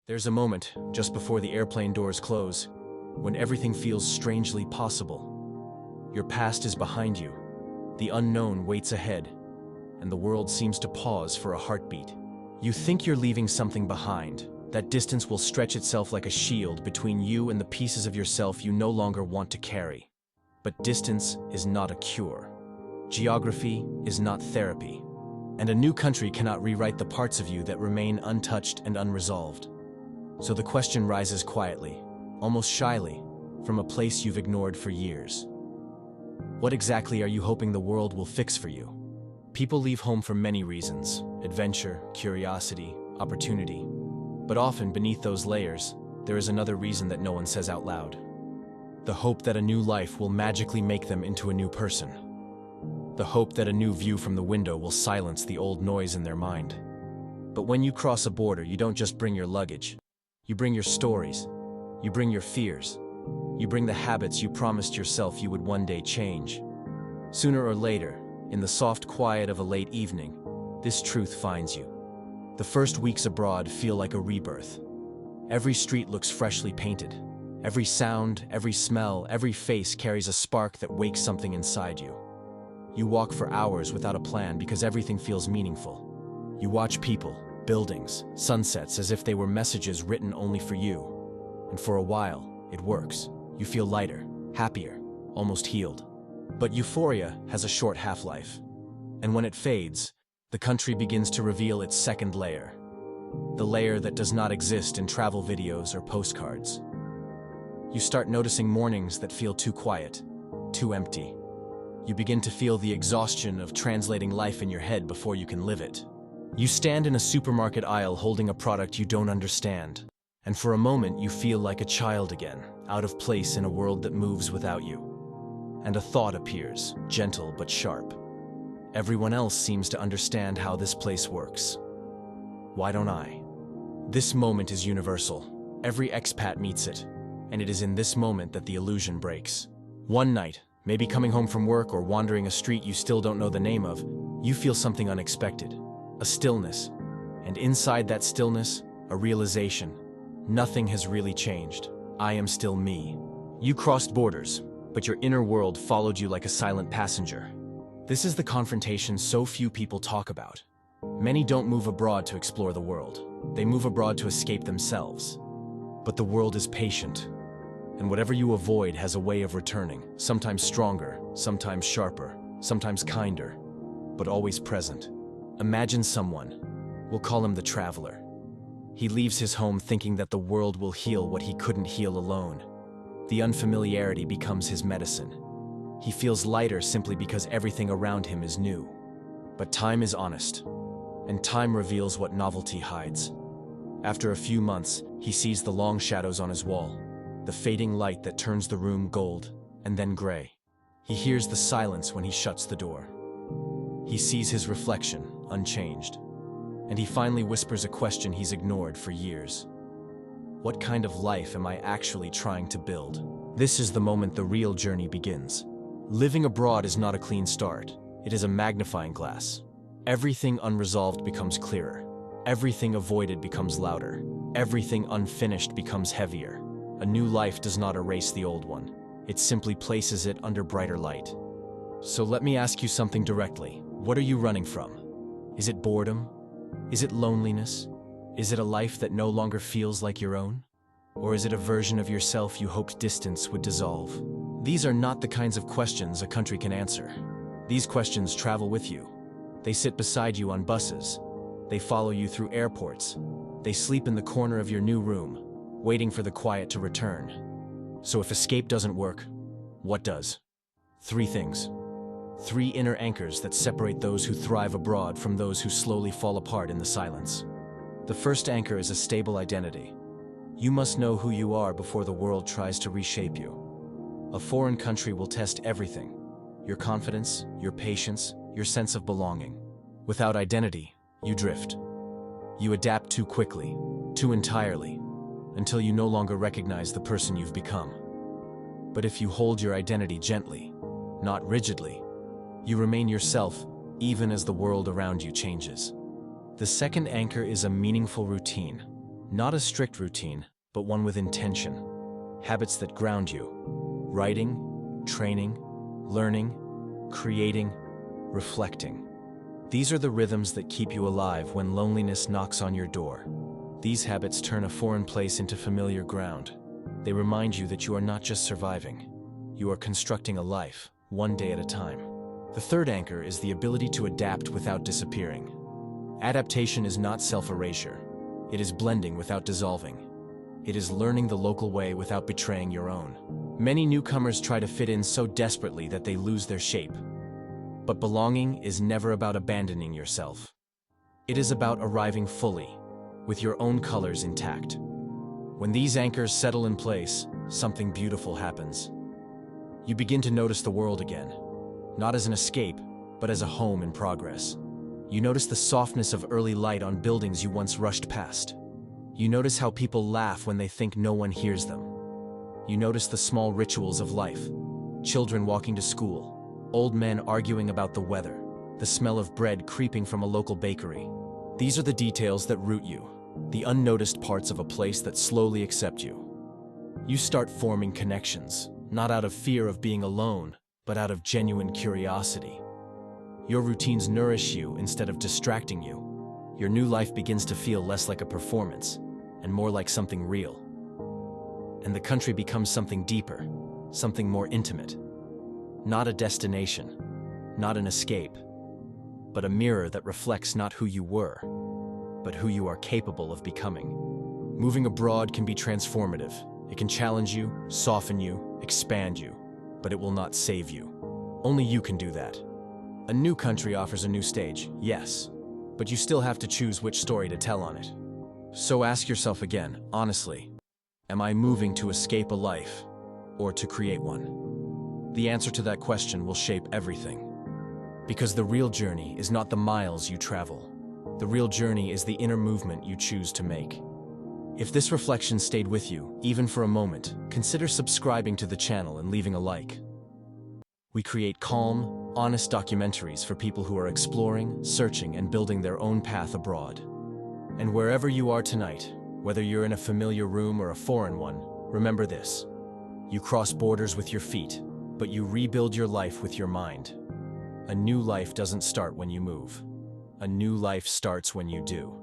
There's a moment, just before the airplane doors close, when everything feels strangely possible. Your past is behind you, the unknown waits ahead, and the world seems to pause for a heartbeat. You think you're leaving something behind. That distance will stretch itself like a shield between you and the pieces of yourself you no longer want to carry. But distance is not a cure. Geography is not therapy. And a new country cannot rewrite the parts of you that remain untouched and unresolved. So the question rises quietly, almost shyly, from a place you've ignored for years. What exactly are you hoping the world will fix for you? People leave home for many reasons: adventure, curiosity, opportunity. But often beneath those layers, there is another reason that no one says out loud. The hope that a new life will magically make them into a new person. The hope that a new view from the window will silence the old noise in their mind. But when you cross a border, you don't just bring your luggage. You bring your stories. You bring your fears. You bring the habits you promised yourself you would one day change. Sooner or later, in the soft quiet of a late evening, this truth finds you. The first weeks abroad feel like a rebirth. Every street looks freshly painted. Every sound, every smell, every face carries a spark that wakes something inside you. You walk for hours without a plan because everything feels meaningful. You watch people, buildings, sunsets as if they were messages written only for you. And for a while, it works. You feel lighter, happier, almost healed. But euphoria has a short half-life. And when it fades, the country begins to reveal its second layer. The layer that does not exist in travel videos or postcards. You start noticing mornings that feel too quiet, too empty. You begin to feel the exhaustion of translating life in your head before you can live it. You stand in a supermarket aisle holding a product you don't understand. And for a moment you feel like a child again, out of place in a world that moves without you. And a thought appears, gentle but sharp. Everyone else seems to understand how this place works. Why don't I? This moment is universal. Every expat meets it. And it is in this moment that the illusion breaks. One night, maybe coming home from work or wandering a street you still don't know the name of, you feel something unexpected. A stillness. And inside that stillness, a realization. Nothing has really changed. I am still me. You crossed borders, but your inner world followed you like a silent passenger. This is the confrontation so few people talk about. Many don't move abroad to explore the world. They move abroad to escape themselves. But the world is patient. And whatever you avoid has a way of returning, sometimes stronger, sometimes sharper, sometimes kinder, but always present. Imagine someone. We'll call him the traveler. He leaves his home thinking that the world will heal what he couldn't heal alone. The unfamiliarity becomes his medicine. He feels lighter simply because everything around him is new. But time is honest, and time reveals what novelty hides. After a few months, he sees the long shadows on his wall, the fading light that turns the room gold and then gray. He hears the silence when he shuts the door. He sees his reflection, unchanged, and he finally whispers a question he's ignored for years. What kind of life am I actually trying to build? This is the moment the real journey begins. Living abroad is not a clean start. It is a magnifying glass. Everything unresolved becomes clearer. Everything avoided becomes louder. Everything unfinished becomes heavier. A new life does not erase the old one. It simply places it under brighter light. So let me ask you something directly. What are you running from? Is it boredom? Is it loneliness? Is it a life that no longer feels like your own? Or is it a version of yourself you hoped distance would dissolve? These are not the kinds of questions a country can answer. These questions travel with you. They sit beside you on buses. They follow you through airports. They sleep in the corner of your new room, waiting for the quiet to return. So if escape doesn't work, what does? 3 things. 3 inner anchors that separate those who thrive abroad from those who slowly fall apart in the silence. The first anchor is a stable identity. You must know who you are before the world tries to reshape you. A foreign country will test everything: your confidence, your patience, your sense of belonging. Without identity, you drift. You adapt too quickly, too entirely, until you no longer recognize the person you've become. But if you hold your identity gently, not rigidly, you remain yourself even as the world around you changes. The second anchor is a meaningful routine. Not a strict routine, but one with intention. Habits that ground you. Writing, training, learning, creating, reflecting. These are the rhythms that keep you alive when loneliness knocks on your door. These habits turn a foreign place into familiar ground. They remind you that you are not just surviving. You are constructing a life, one day at a time. The third anchor is the ability to adapt without disappearing. Adaptation is not self-erasure. It is blending without dissolving. It is learning the local way without betraying your own. Many newcomers try to fit in so desperately that they lose their shape. But belonging is never about abandoning yourself. It is about arriving fully, with your own colors intact. When these anchors settle in place, something beautiful happens. You begin to notice the world again, not as an escape, but as a home in progress. You notice the softness of early light on buildings you once rushed past. You notice how people laugh when they think no one hears them. You notice the small rituals of life. Children walking to school, old men arguing about the weather, the smell of bread creeping from a local bakery. These are the details that root you, the unnoticed parts of a place that slowly accept you. You start forming connections, not out of fear of being alone, but out of genuine curiosity. Your routines nourish you instead of distracting you. Your new life begins to feel less like a performance and more like something real. And the country becomes something deeper, something more intimate. Not a destination, not an escape, but a mirror that reflects not who you were, but who you are capable of becoming. Moving abroad can be transformative. It can challenge you, soften you, expand you, but it will not save you. Only you can do that. A new country offers a new stage, yes, but you still have to choose which story to tell on it. So ask yourself again, honestly, am I moving to escape a life or to create one? The answer to that question will shape everything. Because the real journey is not the miles you travel. The real journey is the inner movement you choose to make. If this reflection stayed with you, even for a moment, consider subscribing to the channel and leaving a like. We create calm, honest documentaries for people who are exploring, searching, and building their own path abroad. And wherever you are tonight, whether you're in a familiar room or a foreign one, remember this. You cross borders with your feet, but you rebuild your life with your mind. A new life doesn't start when you move. A new life starts when you do.